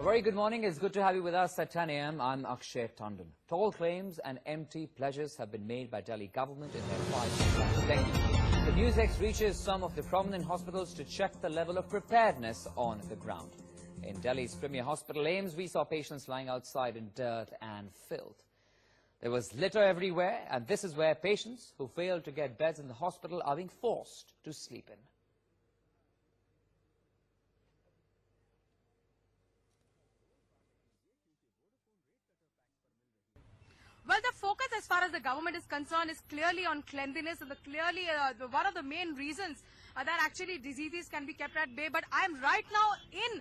very good morning. It's good to have you with us at 10 a.m. I'm Akshay Tandon. Tall claims and empty pledges have been made by Delhi government in their fight against dengue. The NewsX reaches some of the prominent hospitals to check the level of preparedness on the ground. In Delhi's premier hospital AIIMS, we saw patients lying outside in dirt and filth. There was litter everywhere, and this is where patients who failed to get beds in the hospital are being forced to sleep in. Well, the focus as far as the government is concerned is clearly on cleanliness, and one of the main reasons that actually diseases can be kept at bay. But I'm right now in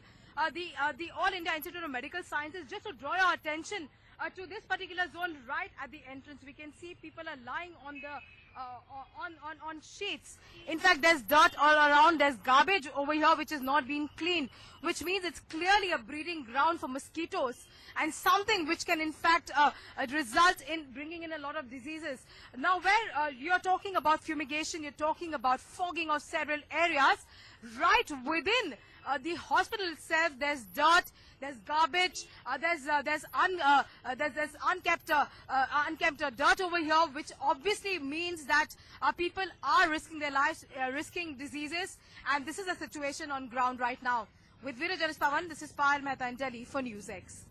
the All India Institute of Medical Sciences just to draw your attention to this particular zone right at the entrance. We can see people are lying on the on sheets. In fact, there's dirt all around. There's garbage over here which is not being cleaned, which means it's clearly a breeding ground for mosquitoes, and something which can in fact result in bringing in a lot of diseases. Now, where you're talking about fumigation, you're talking about fogging of several areas. Right within the hospital itself, there's dirt, there's garbage, there's unkept dirt over here, which obviously means that people are risking their lives, risking diseases, and this is the situation on ground right now. With Video Journalist Pawan, this is Payal Mehta in Delhi for NewsX.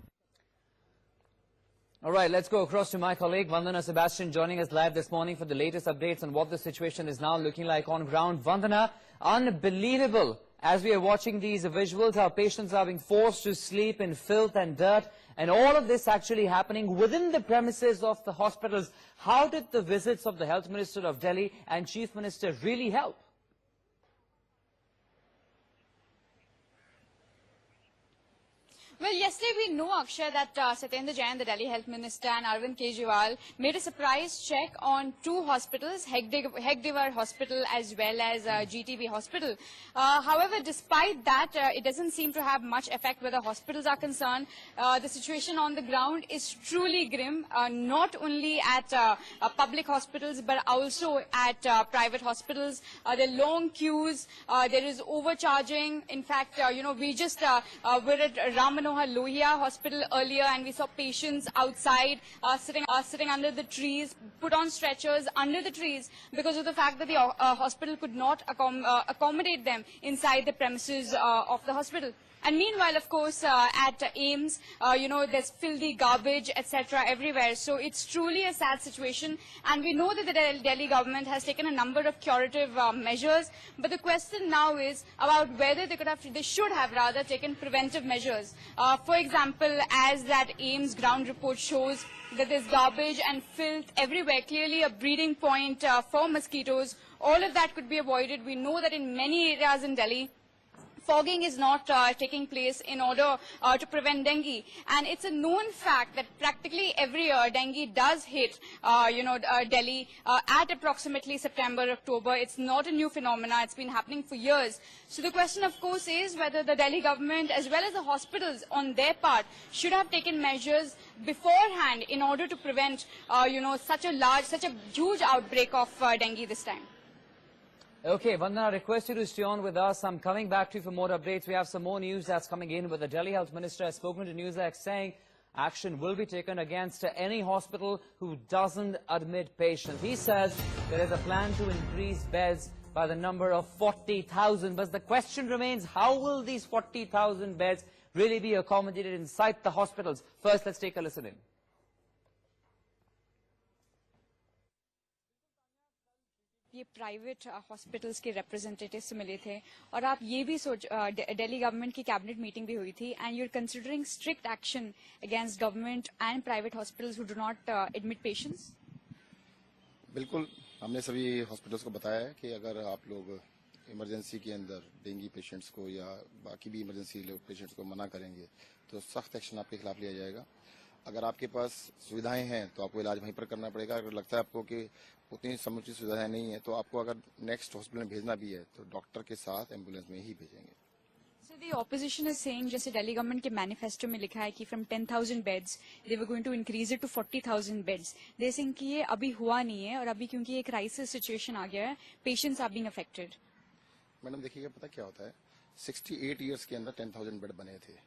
All right, let's go across to my colleague Vandana Sebastian joining us live this morning for the latest updates on what the situation is now looking like on ground. Vandana, unbelievable. As we are watching these visuals, our patients are being forced to sleep in filth and dirt, and all of this actually happening within the premises of the hospitals. How did the visits of the Health Minister of Delhi and Chief Minister really help? Well, yesterday we know, Akshay, that Satyendra Jain, the Delhi Health Minister, and Arvind Kejriwal made a surprise check on two hospitals, Hegdewar Hospital as well as GTB Hospital. However, despite that, it doesn't seem to have much effect where the hospitals are concerned. The situation on the ground is truly grim, not only at public hospitals but also at private hospitals. There are long queues, there is overcharging. In fact, we just were at Ram Manohar Lohia Hospital earlier, and we saw patients outside sitting under the trees, put on stretchers under the trees because of the fact that the hospital could not accommodate them inside the premises of the hospital. And meanwhile, of course, at AIIMS, there's filthy garbage, etc. everywhere. So it's truly a sad situation. And we know that the Delhi government has taken a number of curative measures. But the question now is about whether they should have rather taken preventive measures. For example, as that AIIMS ground report shows, that there's garbage and filth everywhere, clearly a breeding point for mosquitoes. All of that could be avoided. We know that in many areas in Delhi, fogging is not taking place in order to prevent dengue, and it's a known fact that practically every year dengue does hit Delhi at approximately September, October. It's not a new phenomena, it's been happening for years. So the question, of course, is whether the Delhi government as well as the hospitals on their part should have taken measures beforehand in order to prevent such a huge outbreak of dengue this time. Okay, Vandana, I request you to stay on with us. I'm coming back to you for more updates. We have some more news that's coming in, where the Delhi Health Minister has spoken to NewsX saying action will be taken against any hospital who doesn't admit patients. He says there is a plan to increase beds by the number of 40,000. But the question remains, how will these 40,000 beds really be accommodated inside the hospitals? First, let's take a listen in. ये private hospitals के representative से मिले थे, और आप ये भी Delhi government की कैबिनेट मीटिंग भी हुई थी, and you are considering strict action against government and private hospitals who do not admit patients. बिल्कुल, हमने सभी हॉस्पिटल्स को बताया है कि अगर आप लोग इमरजेंसी के अंदर डेंगू पेशेंट्स को या बाकी भी इमरजेंसी पेशेंट्स को मना करेंगे तो सख्त एक्शन आपके खिलाफ लिया जाएगा. अगर आपके पास सुविधाएं हैं तो आपको इलाज वहीं पर करना पड़ेगा. अगर लगता है आपको कि उतनी समुचित सुविधाएं नहीं है तो आपको अगर नेक्स्ट हॉस्पिटल में भेजना भी है तो डॉक्टर के साथ एम्बुलेंस में ही भेजेंगे. So the opposition is saying, जैसे दिल्ली गवर्नमेंट के मैनिफेस्टो में लिखा है कि from 10,000 beds they were going to increase it to 40,000 beds. They saying कि ये अभी हुआ नहीं है, और अभी क्योंकि ये क्राइसिस सिचुएशन आ गया है, patients are being affected. Madam देखिएगा, पता क्या होता है, 68 ईयर्स के अंदर 10,000 बेड बने थे.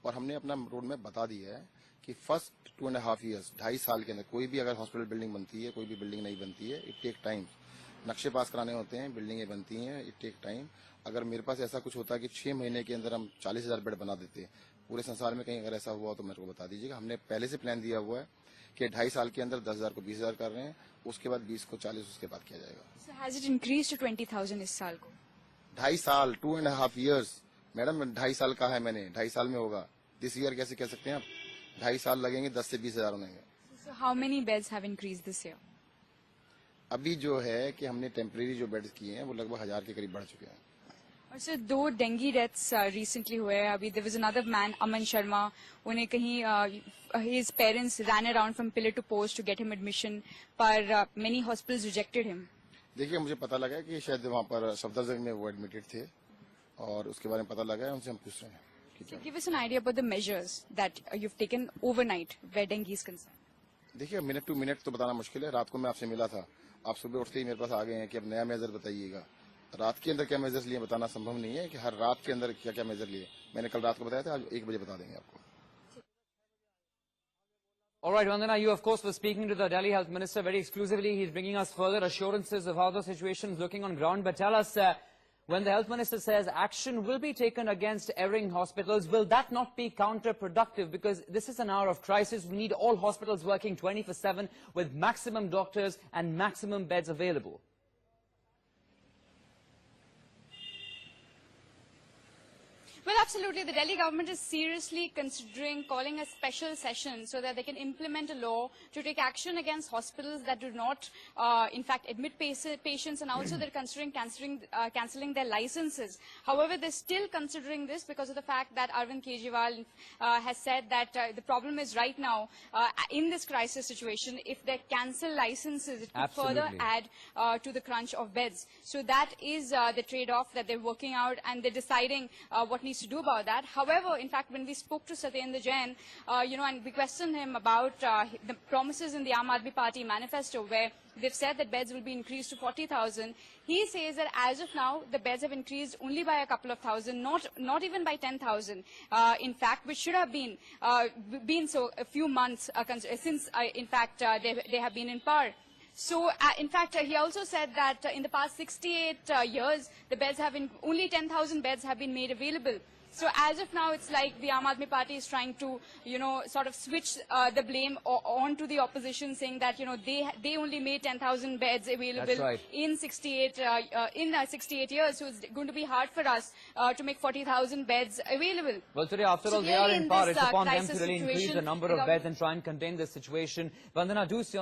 और हमने अपना रोड मैप बता दिया है कि फर्स्ट 2.5 ईयर्स 2.5 साल के अंदर कोई भी अगर हॉस्पिटल बिल्डिंग बनती है, कोई भी बिल्डिंग नहीं बनती है, इट टेक टाइम। नक्शे पास कराने होते हैं, बिल्डिंगें बनती हैं, इट टेक टाइम। अगर मेरे पास ऐसा कुछ होता है कि 6 महीने के अंदर हम 40,000 बेड बना देते, पूरे संसार में कहीं अगर ऐसा हुआ तो मेरे को बता दीजिएगा। हमने पहले से प्लान दिया हुआ है कि 2.5 साल के अंदर 10,000 को 20,000 कर रहे हैं, उसके बाद 20 को 40, उसके बाद किया जाएगा। So has it increased to 20,000 इस साल को? 2.5 साल, 2.5 ईयर्स मैडम, 2.5 साल कहा है मैंने, 2.5 साल में होगा। दिस ईयर कैसे कह सकते हैं आप? 2.5 साल लगेंगे, 10 से 20,000 होंगे। So how many beds have increased this year? अभी जो है कि हमने टेम्परेरी जो बेड्स किए हैं वो लगभग 1000 के करीब बढ़ चुके हैं। और सर 2 डेंगी डेथ्स रिसेंटली हुए हैं। अभी there was another man, Aman Sharma, उन्हें कहीं his parents ran around from pillar to post to get him admission, पर मेनी हॉस्पिटल्स रिजेक्टेड हिम। देखिए, मुझे पता लगा कि शायद वहाँ पर सफदरजंग में वो एडमिटेड थे और उसके बारे में पता लगा है, उनसे हम पूछ रहे हैं। So give us an idea about the measures that you've taken overnight where dengue is concerned. देखिए, मिनट टू मिनट तो बताना मुश्किल है। रात को मैं आपसे मिला था, आप सुबह उठते ही मेरे पास आ गए हैं कि अब नया मेजर बताइएगा। रात के अंदर क्या मेजर्स लिए बताना संभव नहीं है कि हर रात के अंदर क्या क्या मेजर लिए। मैंने कल रात को बताया था, आज 1 बजे बता देंगे आपको। All right, Vandana, you of course were speaking to the Delhi Health Minister very exclusively. He's bringing us further assurances of how the situation is looking on ground. But tell us, when the Health Minister says action will be taken against erring hospitals, will that not be counterproductive? Because this is an hour of crisis. We need all hospitals working 24/7 with maximum doctors and maximum beds available. Well, absolutely. The Delhi government is seriously considering calling a special session so that they can implement a law to take action against hospitals that do not, in fact, admit patients, and also they're considering cancelling their licenses. However, they're still considering this because of the fact that Arvind Kejriwal has said that the problem is right now, in this crisis situation, if they cancel licenses, it could further add to the crunch of beds. So that is the trade-off that they're working out, and they're deciding what needs to do about that. However, in fact, when we spoke to Satyendra Jain, and we questioned him about the promises in the Aam Aadmi Party manifesto, where they've said that beds will be increased to 40,000. He says that as of now, the beds have increased only by a couple of thousand, not even by 10,000. In fact, which should have been so a few months since, in fact, they have been in power. So, in fact, he also said that in the past 68 years, the beds have been, only 10,000 beds have been made available. So, as of now, it's like the Aam Aadmi Party is trying to, sort of switch the blame on to the opposition, saying that, they only made 10,000 beds available in 68 years. So, it's going to be hard for us to make 40,000 beds available. Well, today, after all, they are in power. It's upon them to really increase the number of beds and try and contain this situation. Vandana, do see